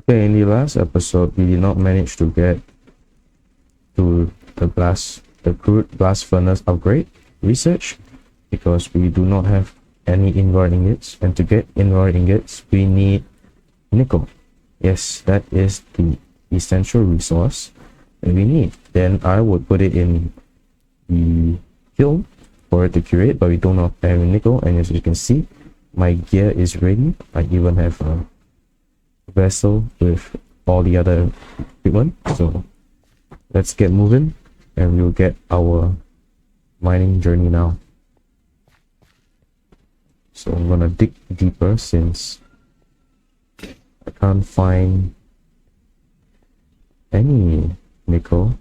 Okay, in the last episode, we did not manage to get to the crude blast furnace upgrade research because we do not have any invar ingots, and to get invar ingots, we need nickel. Yes, that is the essential resource that we need. Then I would put it in the kiln for it to curate, but we don't have any nickel, and as you can see, my gear is ready. I even have a vessel with all the other equipment, so let's get moving and we'll get our mining journey now. So I'm gonna dig deeper since I can't find any nickel.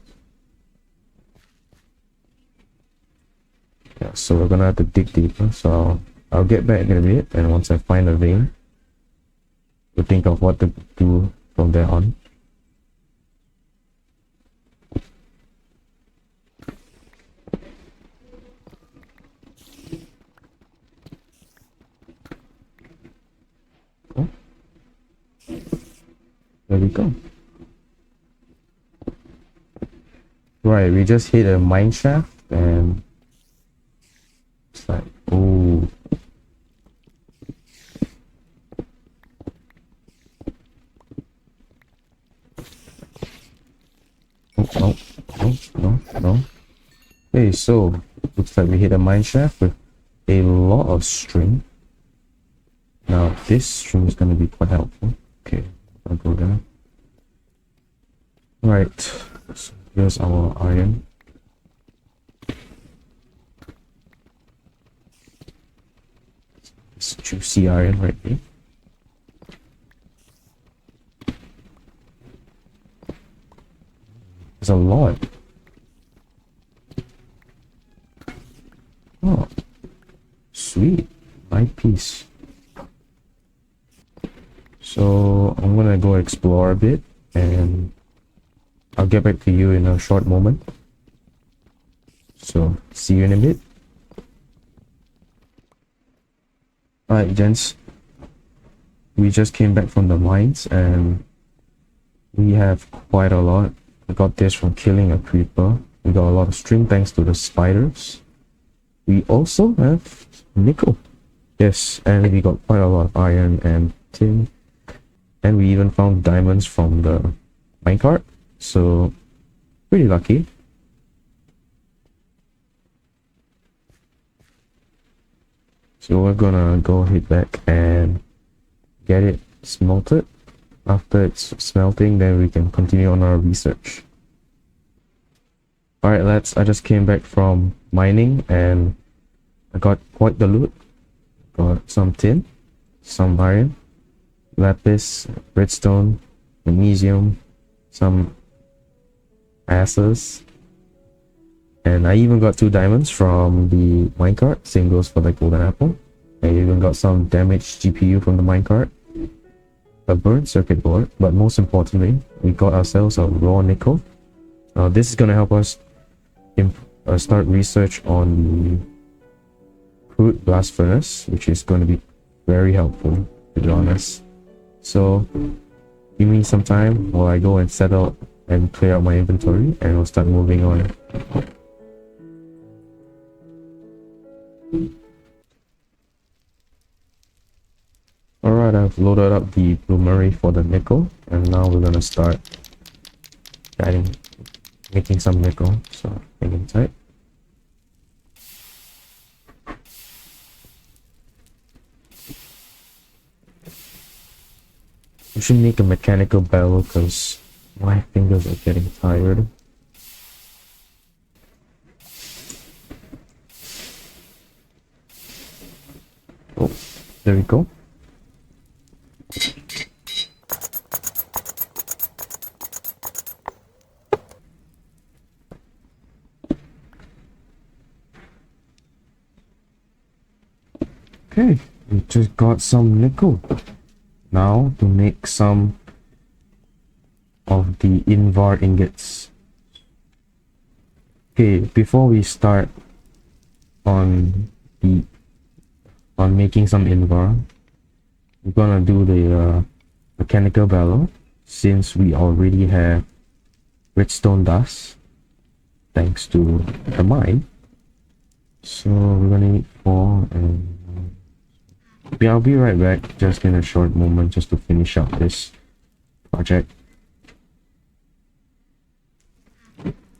Yeah, so we're gonna have to dig deeper, so I'll get back in a bit, and once I find a vein, we'll think of what to do from there on. Oh. There we go. Right, we just hit a mine shaft and it's like, oh. Oh, no. Okay, so looks like we hit a mine shaft with a lot of string. Now this string is going to be quite helpful. Okay, I'll go there. Right, so here's our iron. It's juicy iron right here. There's a lot. Oh, sweet. My piece. So I'm gonna go explore a bit and I'll get back to you in a short moment. So see you in a bit. Alright gents, we just came back from the mines and we have quite a lot. We got this from killing a creeper. We got a lot of string thanks to the spiders. We also have nickel. Yes, and we got quite a lot of iron and tin. And we even found diamonds from the minecart. So, pretty lucky. So we're gonna go hit back and get it smelted. After it's smelting, then we can continue on our research. Alright lads, I just came back from mining and I got quite the loot. Got some tin, some iron, lapis, redstone, magnesium, some asses, and I even got 2 diamonds from the minecart. Same goes for the golden apple. I even got some damaged GPU from the minecart, a burnt circuit board, but most importantly, we got ourselves a raw nickel. This is gonna help us start research on the crude blast furnace, which is going to be very helpful, to be honest. So give me some time while I go and settle and clear out my inventory, and we'll start moving on. Alright, I've loaded up the bloomery for the nickel, and now we're gonna start making some nickel. So hang in tight. We should make a mechanical bellow because my fingers are getting tired. Oh, there we go. Okay, we just got some nickel. Now to make some of the invar ingots. Okay, before we start on making some invar, we're gonna do the mechanical bellow. since we already have redstone dust thanks to the mine. So we're gonna need 4 and yeah, I'll be right back just in a short moment just to finish up this project.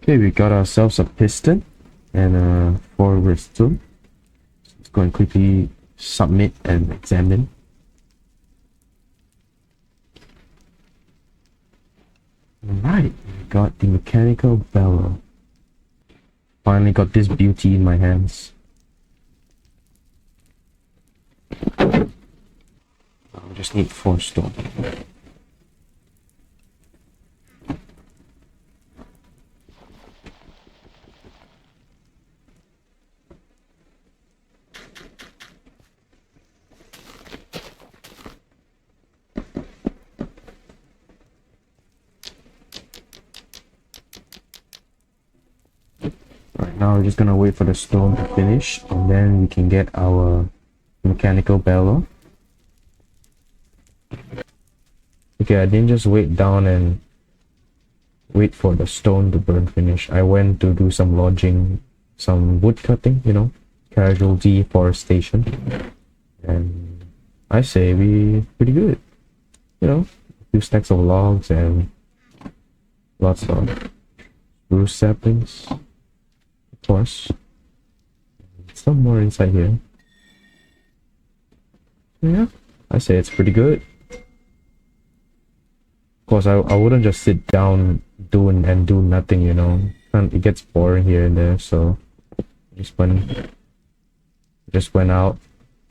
Okay, we got ourselves a piston and 4 redstone. Let's go and quickly submit and examine. Alright, we got the mechanical bellow. Finally got this beauty in my hands. I just need 4 stone. Right now we're just gonna wait for the stone to finish and then we can get our mechanical bellow. Okay, I didn't just wait down and wait for the stone to burn finish. I went to do some lodging, some wood cutting, you know, casual deforestation. And I say we pretty good. You know, a few stacks of logs and lots of spruce saplings. Of course. Some more inside here. Yeah, I say it's pretty good. Of course, I wouldn't just sit down do nothing, you know. And it gets boring here and there, so just went out,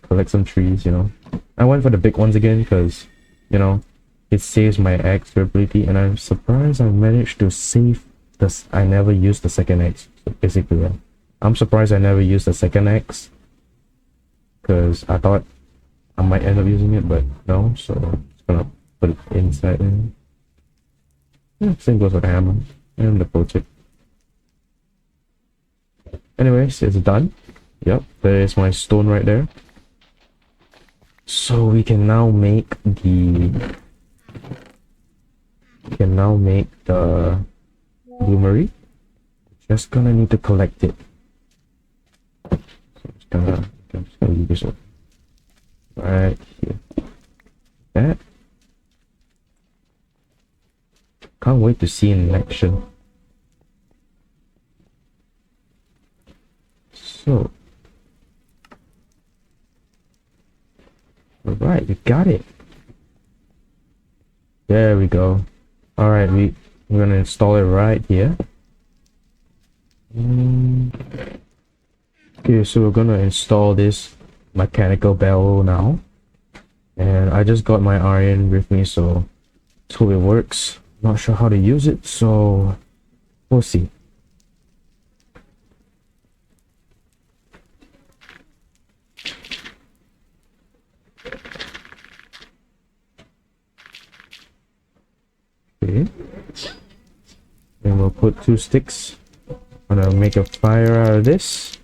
collect some trees, you know. I went for the big ones again because, you know, it saves my axe durability, and I'm surprised I managed to save this. I never used the second axe, so basically. Yeah. I'm surprised I never used the second axe because I thought I might end up using it, but no, so I'm just gonna put it inside and yeah, same goes with the hammer and the pro tip. Anyways, it's done. Yep, there is my stone right there. So we can now make the bloomery. Just gonna need to collect it. So I'm just gonna leave this one right here. That. Can't wait to see in action. So, alright, we got it. There we go. Alright, we're gonna install it right here. Okay, so we're gonna install this mechanical bellow now. And I just got my iron with me, so let's hope it works. Not sure how to use it, so we'll see. Okay. Then we'll put 2 sticks. I'm gonna make a fire out of this.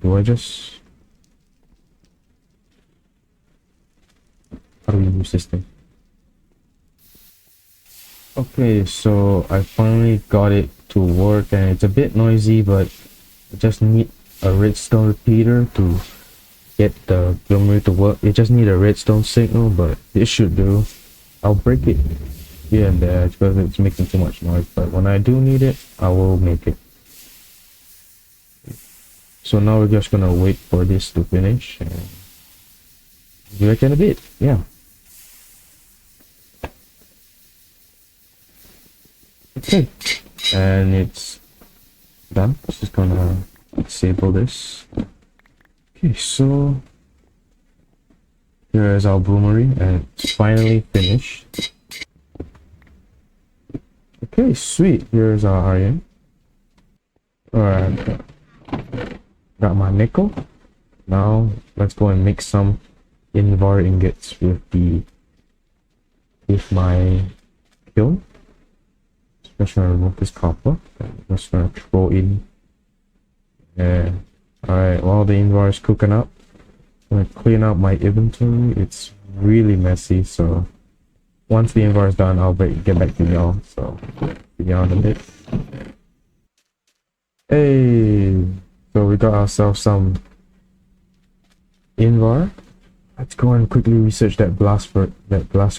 Do I just... How do we use this thing? Okay, so I finally got it to work, and it's a bit noisy, but I just need a redstone repeater to get the bloomery to work. It just need a redstone signal, but it should do. I'll break it here and there because it's making too much noise, but when I do need it, I will make it. So now we're just gonna wait for this to finish and be back in a bit. Yeah. Okay, and it's done. Just gonna disable this. Okay, so here is our bloomery, and it's finally finished. Okay, sweet. Here's our iron. Alright, got my nickel. Now let's go and make some invar ingots with my kiln. Just gonna remove this copper. I'm just gonna throw in. Yeah. Alright, while the invar is cooking up, gonna clean up my inventory. It's really messy, so once the invar is done, I'll get back to y'all. So see y'all in a bit. Hey, so we got ourselves some invar. Let's go and quickly research that blast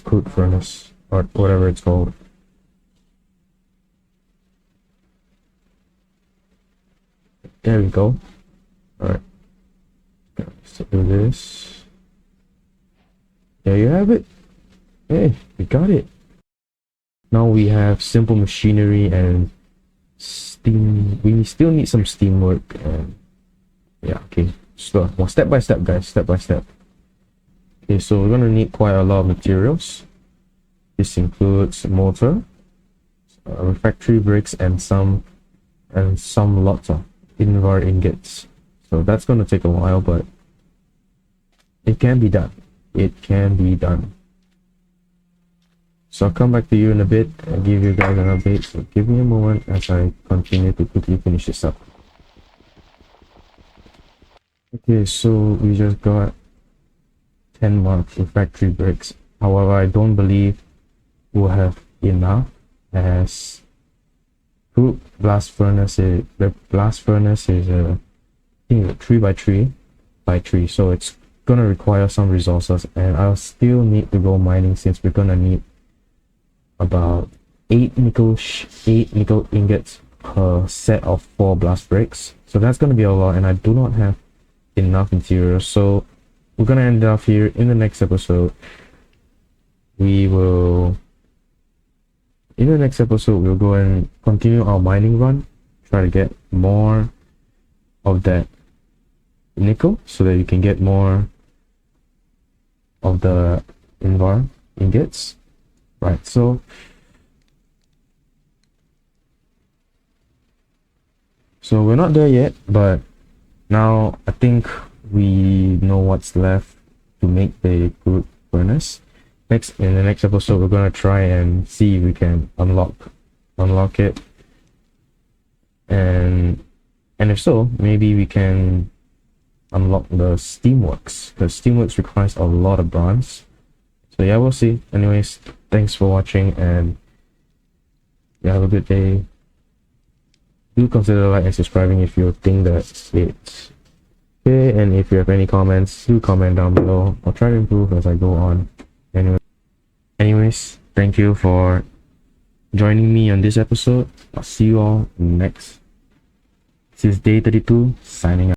crude furnace or whatever it's called. There we go. Alright. So do this. There you have it. Hey, we got it. Now we have simple machinery and steam. We still need some steam work and yeah, okay. So well, step by step, guys, step by step. Okay, so we're gonna need quite a lot of materials. This includes mortar, refractory bricks, and some lots of invar ingots. So that's gonna take a while, but it can be done. It can be done. So I'll come back to you in a bit and give you guys an update. So give me a moment as I continue to quickly finish this up. Okay, so we just got 10 more refractory bricks. However, I don't believe we'll have enough, as the blast furnace is I think 3 by 3 by 3, so it's gonna require some resources, and I'll still need to go mining since we're gonna need about 8 nickel ingots per set of 4 blast bricks. So that's gonna be a lot, and I do not have enough materials. So we're gonna end off here. In the next episode we'll go and continue our mining run, try to get more of that nickel so that you can get more of the invar ingots. Right, so we're not there yet, but now I think we know what's left to make the crude furnace. In the next episode, we're gonna try and see if we can unlock it, and if so, maybe we can unlock the steamworks, because steamworks requires a lot of bronze. So yeah, we'll see. Anyways, thanks for watching, and yeah, have a good day. Do consider liking and subscribing if you think that it's okay, and if you have any comments, do comment down below. I'll try to improve as I go on. Anyways, thank you for joining me on this episode. I'll see you all next. This is day 32, signing out.